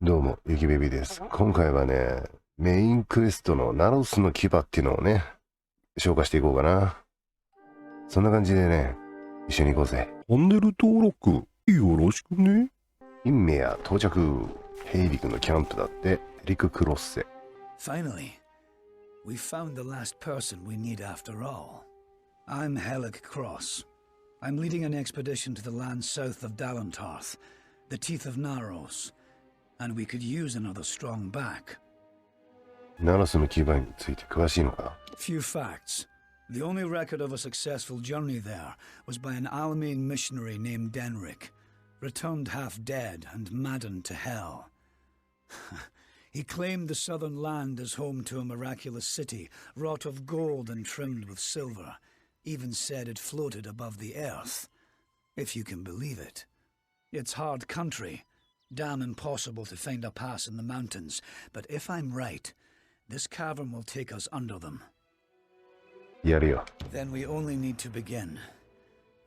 どうもゆきべビです。今回はね、メインクエストのナロスの牙っていうのをね、消化していこうかな。そんな感じでね、一緒に行こうぜ。チャンネル登録よろしくね。インメア到着。ヘイリクのキャンプだって。ヘリククロッセ。 Finally, we found the last person we need after all. I'm Helic Cross. I'm leading an expedition to the land south of Dalantarth, the Teeth of Naros, and we could use another strong back. ナロスの牙について詳しいのか？ Few facts. The only record of a successful journey there was by an Almane missionary named Denric, returned half dead and maddened to hell. He claimed the southern land as home to a miraculous city, wrought of gold and trimmed with silver. Even said it floated above the earth, if you can believe it. It's hard country, damn impossible to find a pass in the mountains, but if I'm right, this cavern will take us under them. やるよ。 Then we only need to begin.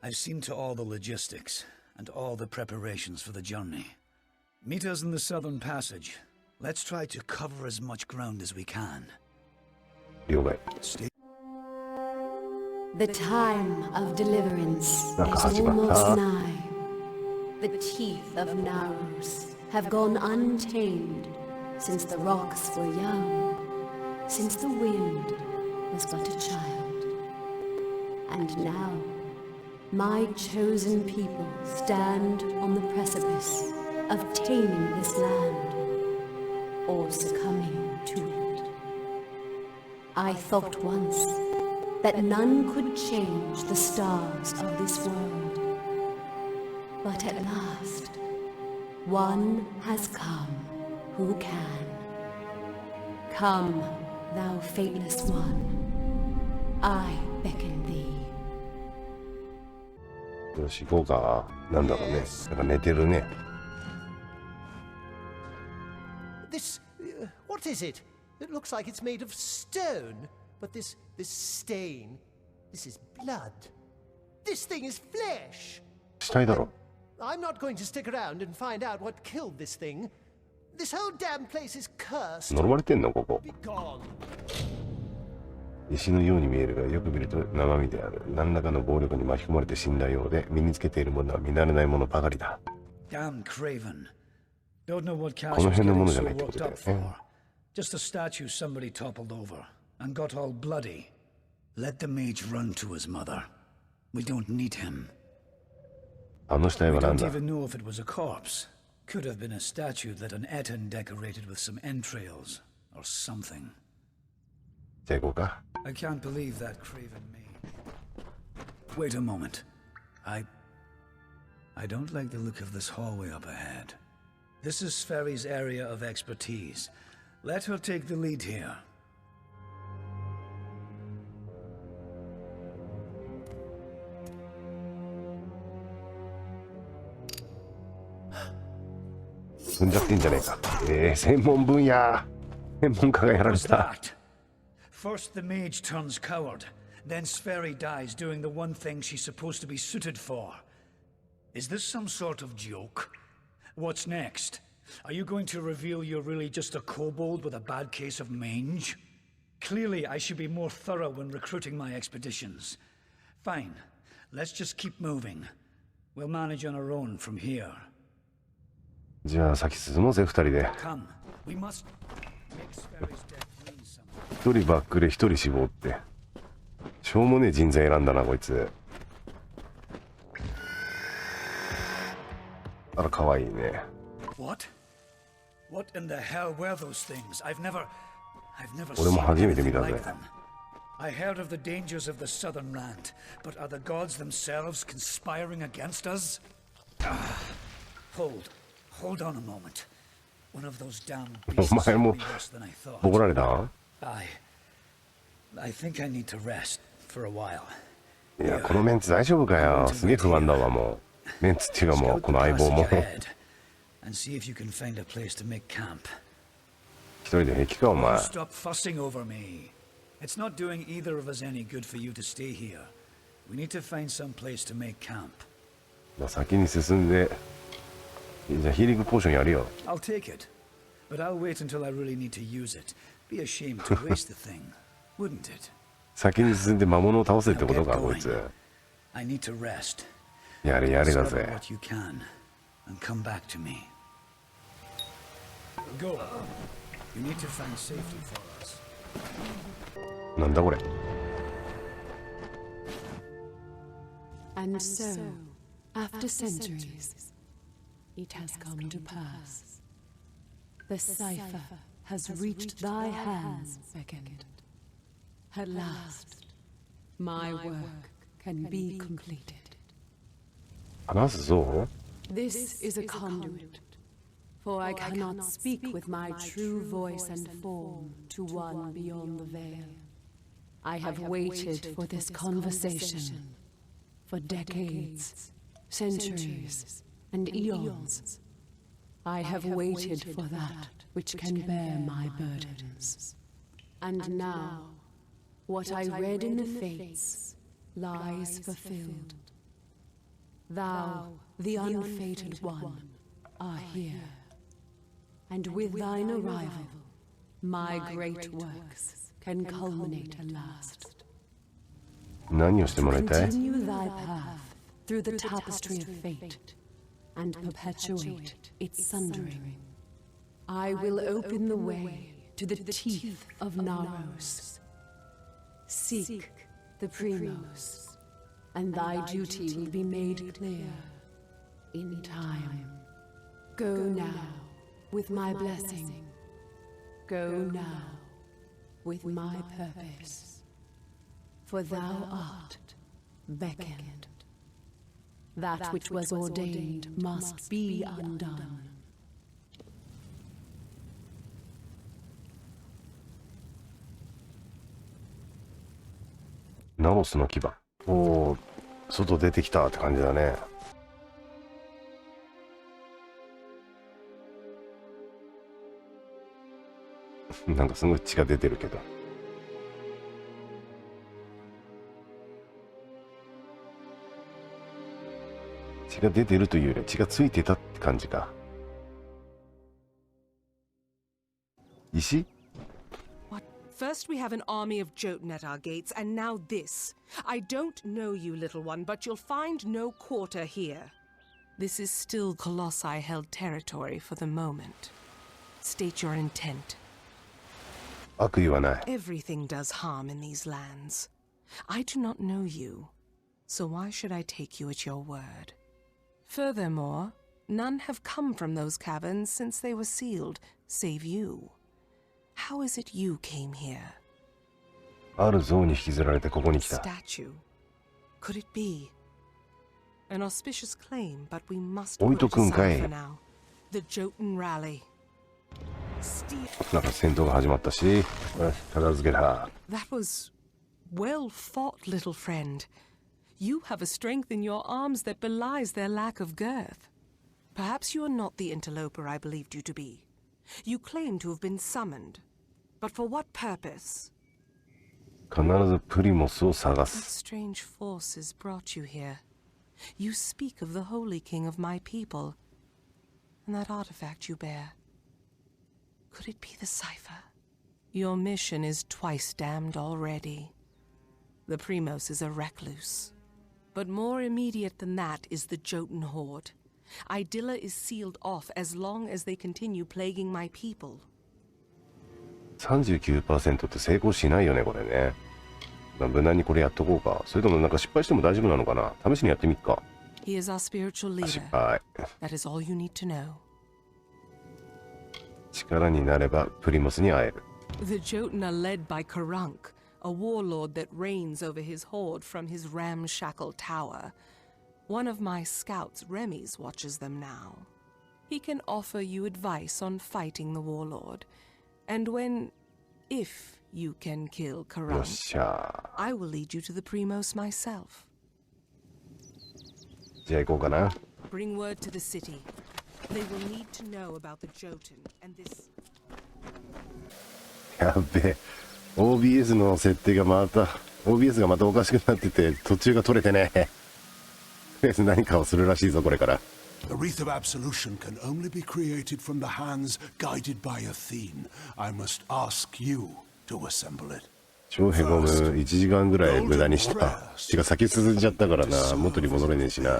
I've seen to all the logistics and all the preparations for the journey. Meet us in the southern passage. Let's try to cover as much ground as we can. 了解。 The time of deliverance is なんか始まった。 almost nigh. The teeth of Naros have gone untamed since the rocks were young, since the wind was but a child. And now, my chosen people stand on the precipice of taming this land, or succumbing to it. I thought once that none could change the stars of this world. But at last, one has come who can. Come, thou fateless one, I beckon thee. よし、行こうか。なんだろうね。なんか寝てるね。This, what is it? It looks like it's made of stone. But this stain, this is blood. This thing is flesh. 死体だろ。 I'm not going to stick around and find out what killed this thing. This whole damn place is cursed. 呪われてんのここ。 Be gone. 石のように見えるが、よく見ると生身である。何らかの暴力に巻き込まれて死んだようで、身につけているものは見慣れないものばかりだ。 Damn craven. Don't know what Cash この was 辺のも getting のじゃ so ないってこと worked だよ up for. ね。 Just a statue somebody toppled over and got all bloody. Let the mage run to his mother. We don't need him. あの死体 We は何 don't だ？ even know if it was a corpse. Could have been a statue that an Eton decorated with some entrails or something. じゃあ行こうか。 I can't believe that craven mage. Wait a moment. I don't like the look of this hallway up ahead. This is Sferry's area of expertise. Let her take the lead here. 踏んじゃってんじゃねえか。専門分野。専門家がやられ What's た。 that? First the mage turns coward, then Sferry dies doing the one thing she's supposed to be suited for. Is this some sort of joke? What's next? Are you going to reveal you're really just a kobold with a bad case of mange? Clearly, I should be more thorough when recruiting my expeditions. Fine, let's just keep moving. We'll manage on our own from here. じゃあ先進もうぜ二人で。 Come, we must make Sferry's death mean something. 一人バックで一人死亡って。しょうもねえ人材選んだなこいつ。あら可愛いね。 What? What in the hell were those things? I've never 俺も seen 初めて見 anything た like ぜ。 them. I heard of the dangers of the southern land, but are the gods themselves conspiring against us? Hold on a moment. One of those damn beasts お前 will も be worse than I thought. ボコられた？ I think I need to rest for a while. いやこのメンツ大丈夫かよ。すげえ不安だわもう。メンツっていうかもう Scout こ the の相棒 passage も。 ahead and see if you can find a place to make camp. 一人で平気かお前。 Stop fussing over me. It's not doing either of us any good for you to stay here. We need to find some place to make camp. 先に進んで。じゃあヒーリングポーションやるよ。 I'll take it. But I'll wait until I really need to use it. Be ashamed to waste the thing, wouldn't it? 先に進んで魔物を倒せって Now こと get か、こい going. つ。 I need to rest. やれやれだ Discover ぜ。 what you can and come back to me. Go. You need to find safety for us. なんだこれ。 And so, after centuries, it has come to pass. The cipher has reached thy hands, Beckett. At last, my work can be completed. 話すぞ。 This is a conduit, for I cannot speak with my true voice and form to one beyond the veil. I have waited for this conversation for decades, centuries, and eons. I have waited for that which can bear my burdens. And now, what I read in the fates lies fulfilled. Thou, the unfated one, are here. And with thine arrival, my great works can culminate at last. 何をしてもらいたい？ Continue thy path through the tapestry of fate and perpetuate its sundering. I will open the way to the teeth of Naros. Seek the Primos, and thy duty will be made clear in time. Go now with my blessing. Go now with my purpose. For thou art beckoned. That which was ordained must be undone. ナロスの牙。おお、外出てきたって感じだね。なんかすごい血が出てるけど。血が出てるというより血がついてたって感じか。石？ First we have an army of Jotun at our gates, and now this. I don't know you, little one, but you'll find no quarter here. This is still Colossi-held territory for the moment. State your intent. 悪意はない。 Everything does harm in these lands. I do not know you, so why should I take you at your word? Furthermore, none have come from those caverns since they were sealed, save you. How is it you came here? ある像に引きずられてここに来た。 Statue. Could it be? An auspicious claim, but we must 置 put いと it くんかい。 aside for now. The Jotun rally. Steal. なんか戦闘が始まったし、よし片付けた。 That was well fought, little friend. You have a strength in your arms that belies their lack of girth. Perhaps you are not the interloper I believed you to be. You claim to have been summoned. But for what purpose? 必ずプリモスを探 What す。 strange forces brought you here? You speak of the holy king of my people, and that artifact you bear. Could it be the cipher? Your mission is twice damned already. The Primos is a recluse. But more immediate than that is the Jotun horde. Idilla is sealed off as long as they continue plaguing my people. 39% って成功しないよね、これね。まあ無難にこれやっとこうか。それともなんか失敗しても大丈夫なのかな。試しにやってみっか。 He is our spiritual 失 leader. 敗。 That is all you need to know. 力になればプリモスに会える。 The Jotun are led by Karunk, a warlord that reigns over his horde from his ramshackle tower. One of my scouts, Remy's, watches them now. He can offer you advice on fighting the warlord. And if you can kill よっ Karunk, しゃ I will lead you to the Primos myself. ー。じゃあ行こうかな。 Bring word to the city. They will need to know about the Jotun and this. やっべえ。OBS の設定がまた、OBS がまたおかしくなってて、途中が取れてね。とりあえず何かをするらしいぞ、これから。The wreath of absolution can only be created from the hands guided by Athene. I must ask you to assemble it. 超へこむ。1時間ぐらい無駄にした。てか先進んじゃったからな。元に戻れねえしな。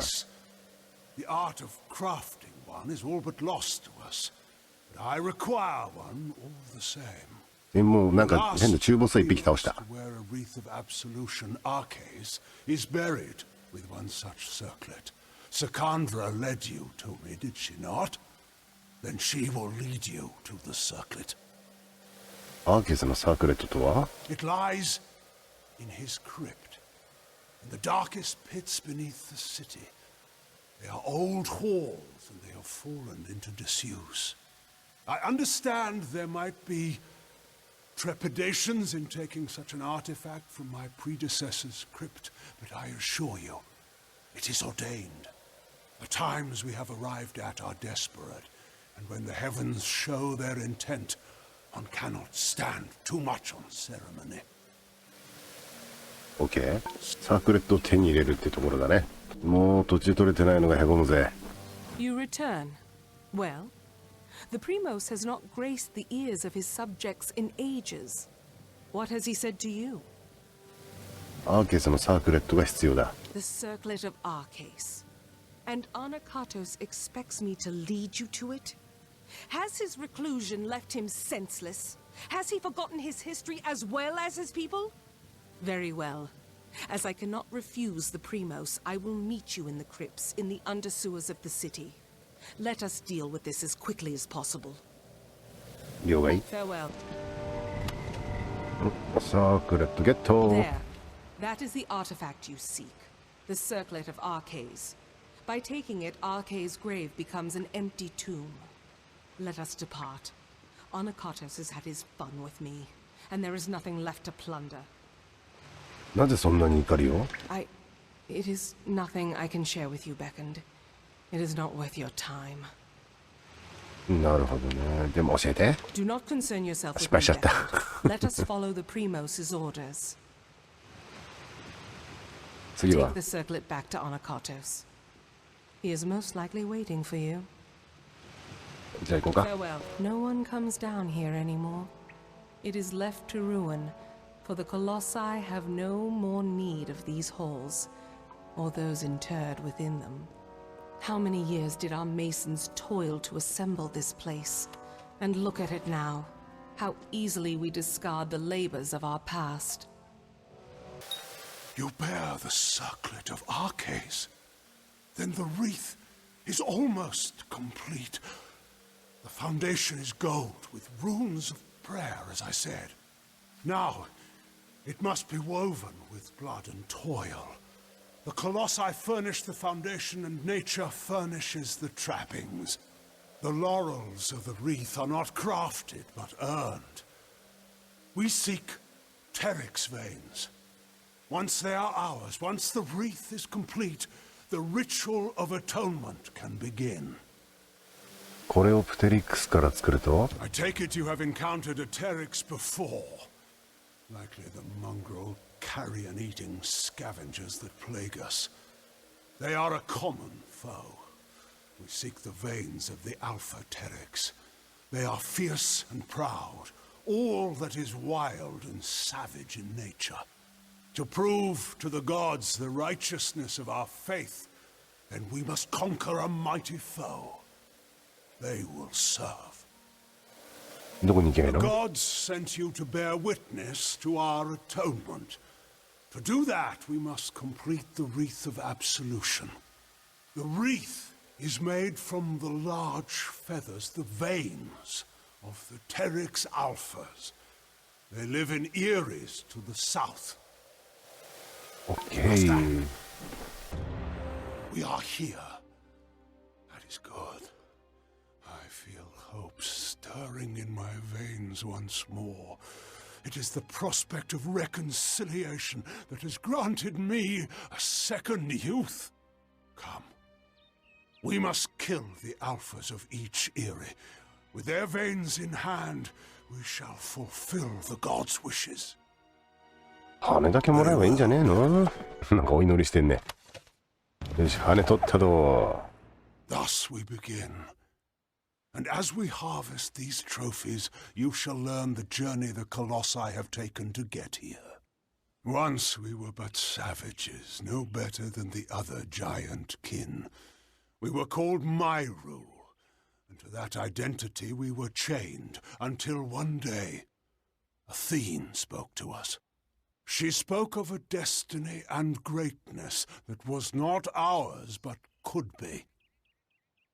The art of crafting one is all but lost to us, but I require one all the same. でもなんか変な中ボスは一匹倒した。Where a wreath of absolution arcase is buried with one such circlet. Sakandra led you to me, did she not? Then she will lead you to the circlet. アーケースのサークレットとは？ It lies in his crypt, in the darkest pits beneath the city. They are old halls, and they have fallen into disuse. I understand there might be trepidations in taking such an artifact from my predecessor's crypt, but I assure you, it is ordained. The times we have arrived at are desperate, and when the heavens show their intent, one cannot stand too much on ceremony. OK。サークレットを手に入れるってところだね。もう途中取れてないのがへこむぜ。You return. Well, the Primos has not graced the ears of his subjects in ages. What has he said to you? アーケースのサークレットが必要だ。The circlet of Arcase. And Anakatos expects me to lead you to it? Has his reclusion left him senseless? Has he forgotten his history as well as his people? Very well. As I cannot refuse the Primos, I will meet you in the crypts in the undersewers of the city. Let us deal with this as quickly as possible. 了解。 Farewell. サークレットゲット。 There. That is the artifact you seek. The circlet of Arcase. By taking it, Arcase' grave becomes an empty tomb. Let us depart. Anakatos has had his fun with me, and there is nothing left to plunder. なぜそんなに怒りを？ It is nothing I can share with you, Beckoned. It is not worth your time. なるほどね。でも教えて。 Do not concern yourself with 失敗 me, しちゃった。 Beckoned. Let us follow the Primos' orders. 次は Take the circlet back to Anakatos. He is most likely waiting for you. じゃあ行こうか。 Farewell. No one comes down here anymore. It is left to ruin, for the Colossi have no more need of these halls, or those interred within them. How many years did our masons toil to assemble this place? And look at it now. How easily we discard the labors of our past. You bear the circlet of Arcase. Then the wreath is almost complete. The foundation is gold with runes of prayer, as I said. Now, it must be woven with blood and toil. The Colossi furnish the foundation and nature furnishes the trappings. The laurels of the wreath are not crafted, but earned. We seek Teryx veins. Once they are ours, once the wreath is complete, the ritual of atonement can begin. これをプテリックスから作ると？ I take it you have encountered a Teryx before. Likely the mongrel carrion-eating scavengers that plague us. They are a common foe. We seek the veins of the Alpha Teryx. They are fierce and proud, all that is wild and savage in nature. To prove to the gods the righteousness of our faith, then we must conquer a mighty foe. They will serve. どこに行けばいい The の？ gods sent you to bear witness to our atonement. To do that, we must complete the wreath of absolution. The wreath is made from the large feathers, the veins of the Teryx Alphas. They live in Eries to the south. オッケー。 We are here. That is good. I feel hope stirring in my veins once more. It is the prospect of reconciliation that has granted me a second youth. Come. We must kill the alphas of each Eyrie. With their veins in hand, we shall fulfill the gods' wishes. 羽だけもらえばいいんじゃねえの？なんかお祈りしてんね。よし、羽取ったど。Thus we begin. And as we harvest these trophies, you shall learn the journey the Colossi have taken to get here. Once we were but savages, no better than the other giant kin. We were called Myru, and to that identity we were chained until one day Athene spoke to us. She spoke of a destiny and greatness that was not ours but could be.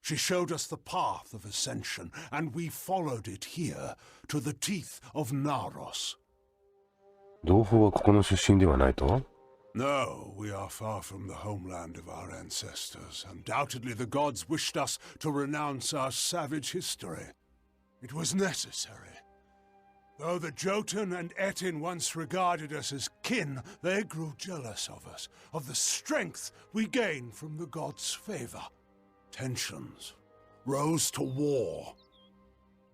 She showed us the path of ascension, and we followed it here to the teeth of Naros. 同胞はここの出身ではないと？ No, we are far from the homeland of our ancestors. Undoubtedly the gods wished us to renounce our savage history. It was necessary. Though the Jotun and Etin once regarded us as kin, they grew jealous of us, of the strength we gained from the gods' favor. Tensions rose to war.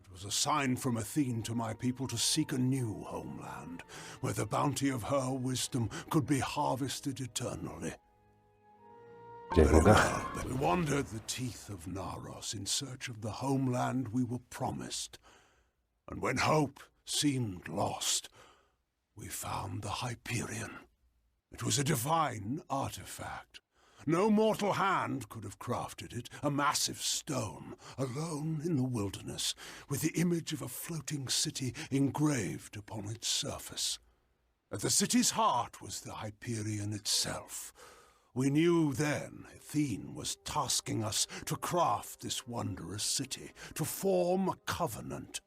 It was a sign from Athene to my people to seek a new homeland, where the bounty of her wisdom could be harvested eternally. Very well, we wandered the teeth of Naros in search of the homeland we were promised. And when hope seemed lost, we found the Hyperion. It was a divine artifact. No mortal hand could have crafted it, a massive stone, alone in the wilderness, with the image of a floating city engraved upon its surface. At the city's heart was the Hyperion itself. We knew then Athene was tasking us to craft this wondrous city, to form a covenant.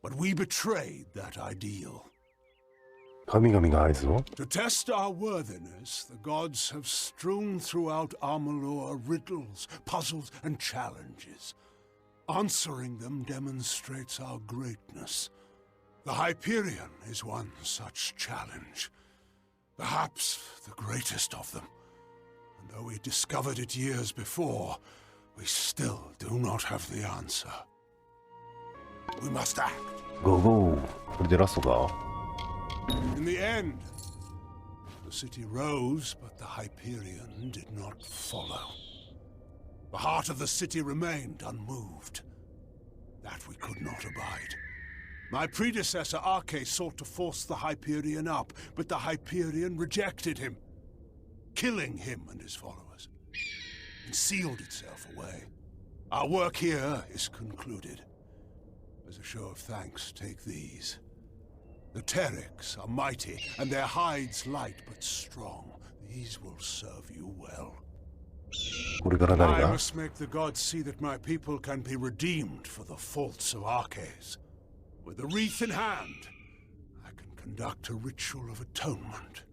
But we betrayed that ideal. 神々が合図を？ To test our worthiness, the gods have strewn throughout Amalur riddles, puzzles, and challenges. Answering them demonstrates our greatness. The Hyperion is one such challenge. Perhaps the greatest of them. And though we discovered it years before, we still do not have the answer. We must act. Go, go. これでラストか？ In the end, the city rose, but the Hyperion did not follow. The heart of the city remained unmoved. That we could not abide. My predecessor, Arche, sought to force the Hyperion up, but the Hyperion rejected him, killing him and his followers, and sealed itself away. Our work here is concluded. As a show of thanks, take these. The Pterics are mighty, and their hides light but strong. These will serve you well. これから何 I が？ must make the gods see that my people can be redeemed for the faults of Arches. With the wreath in hand, I can conduct a ritual of atonement.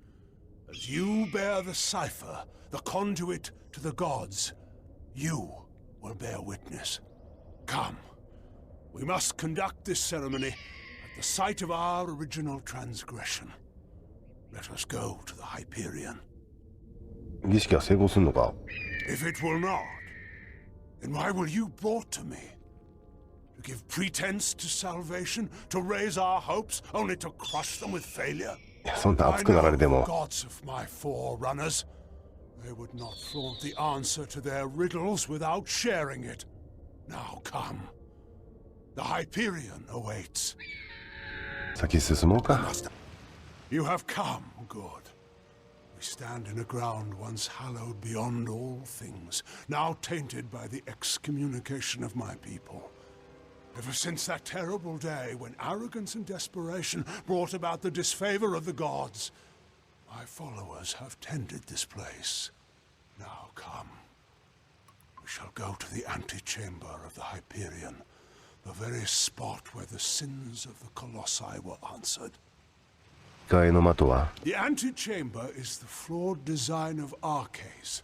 As you bear the cipher, the conduit to the gods, you will bear witness. Come, we must conduct this ceremony at the site of our original transgression. Let us go to the Hyperion. 儀式は成功するのか？ If it will not, then why were you brought to me? To give pretense to salvation, to raise our hopes, only to crush them with failure? いやそんな I 熱くなら know れ the ても gods of my forerunners. They would not flaunt the answer to their riddles without sharing it. Now come. The Hyperion awaits. 先進もうか。 You have come, good. We stand in a ground once hallowed beyond all things, now tainted by the excommunication of my people. Ever since that terrible day when arrogance and desperation brought about the disfavor of the gods, my followers have tended this place. Now come. We shall go to the antechamber of the Hyperion, the very spot where the sins of the Colossi were answered. 控えの的は The antechamber is the flawed design of Arches.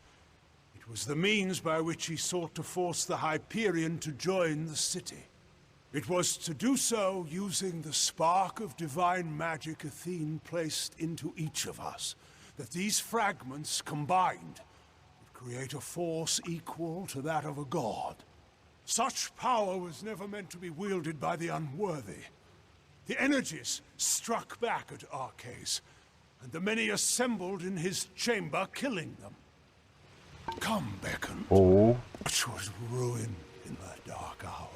It was the means by which he sought to force the Hyperion to join the city. It was to do so using the spark of divine magic Athene placed into each of us, that these fragments combined would create a force equal to that of a god. Such power was never meant to be wielded by the unworthy. The energies struck back at Arches, and the many assembled in his chamber, killing them. Come, beckon. おお。 Which was ruined in that dark hour.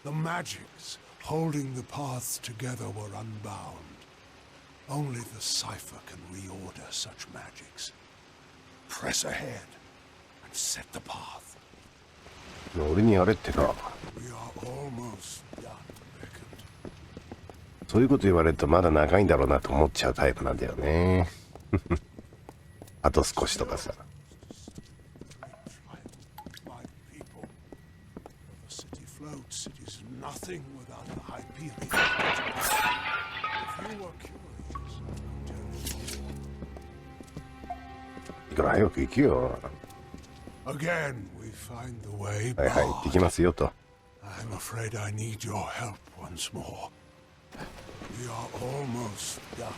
The magics holding the paths together were unbound. Only the cipher can reorder such magics. Press ahead and set the path. 俺にやれってか。 We are almost done, beckon. そういうこと言われるとまだ長いんだろうなと思っちゃうタイプなんだよね。あと少しとかさ。My people. The city floats. It is nothing without the Hyperion. If you are curious, I can tell you. いいから早く行くよ。 Again, we find the way はいはい、行ってき barred. ますよと。 I'm afraid I need your help once more. We are almost done.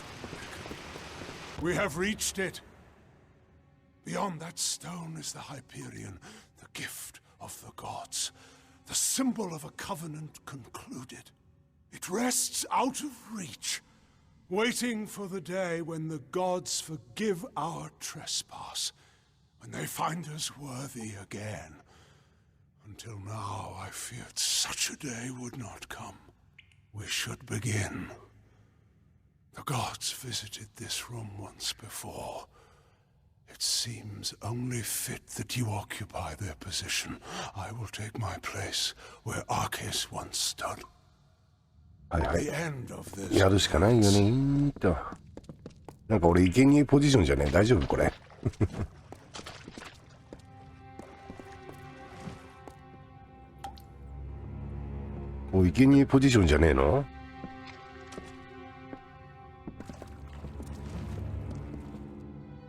We have reached it. Beyond that stone is the Hyperion, the gift of the gods, the symbol of a covenant concluded. It rests out of reach, waiting for the day when the gods forgive our trespass, when they find us worthy again. Until now, I feared such a day would not come. We should begin. The gods visited this room once before. It seems only fit that you occupy their position. I will take my place where Arceus once stood. はいは The い。 end of this. やるしかないよねーと。なんか俺生贄ポジションじゃねえ。大丈夫これ。おい、生贄ポジションじゃねえの？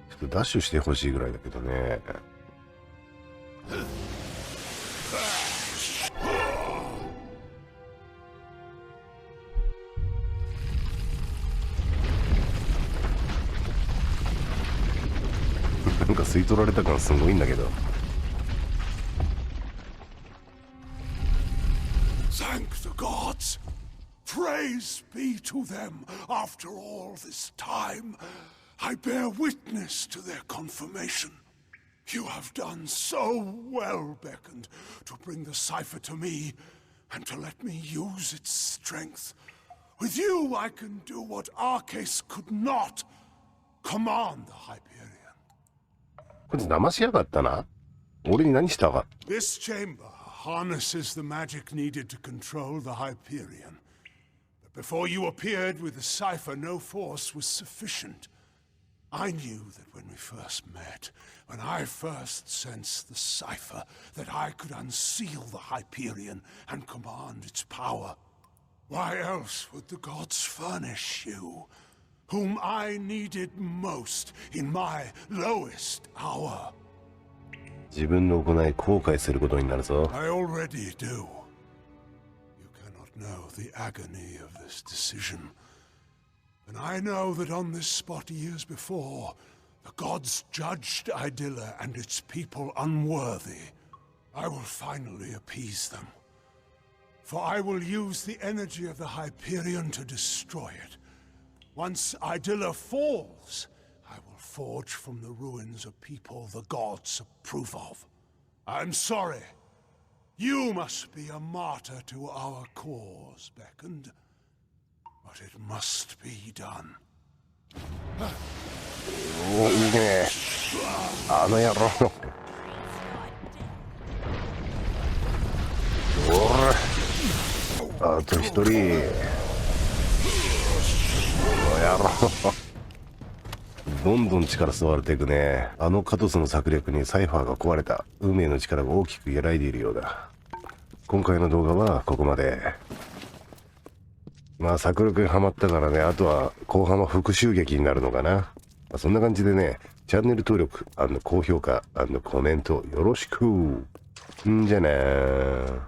ちょっとダッシュしてほしいぐらいだけどね。なんか吸い取られた感すごいんだけど。 Thank the gods. Praise be to them. After all this time, I bear witness to their confirmation. You have done so well, beckoned, to bring the cipher to me and to let me use its strength. With you, I can do what Arceus could not. Command the Hyperion. こいつ騙しやがったな。俺に何したか。 This chamber harnesses the magic needed to control the Hyperion. But before you appeared with the cipher, no force was sufficient. I knew that when we first met, when I first sensed the cipher, that I could unseal the Hyperion and command its power. Why else would the gods furnish you, whom I needed most in my lowest hour? 自分の行い後悔することになるぞ。 I already do. You cannot know the agony of this decision. And I know that on this spot years before, the gods judged Idylla and its people unworthy. I will finally appease them. For I will use the energy of the Hyperion to destroy it. Once Idylla falls, I will forge from the ruins a people the gods approve of. I'm sorry. You must be a martyr to our cause, beckoned. But it must be done. おお、いいね。あの野郎。おら。あと一人。この野郎。どんどん力吸われていくね。あのカトスの策略にサイファーが壊れた。運命の力が大きく揺らいでいるようだ。今回の動画はここまで。まあ策略にはまったからね、あとは後半は復讐劇になるのかな。まあ、そんな感じでね、チャンネル登録&高評価&コメントよろしく。んじゃなー。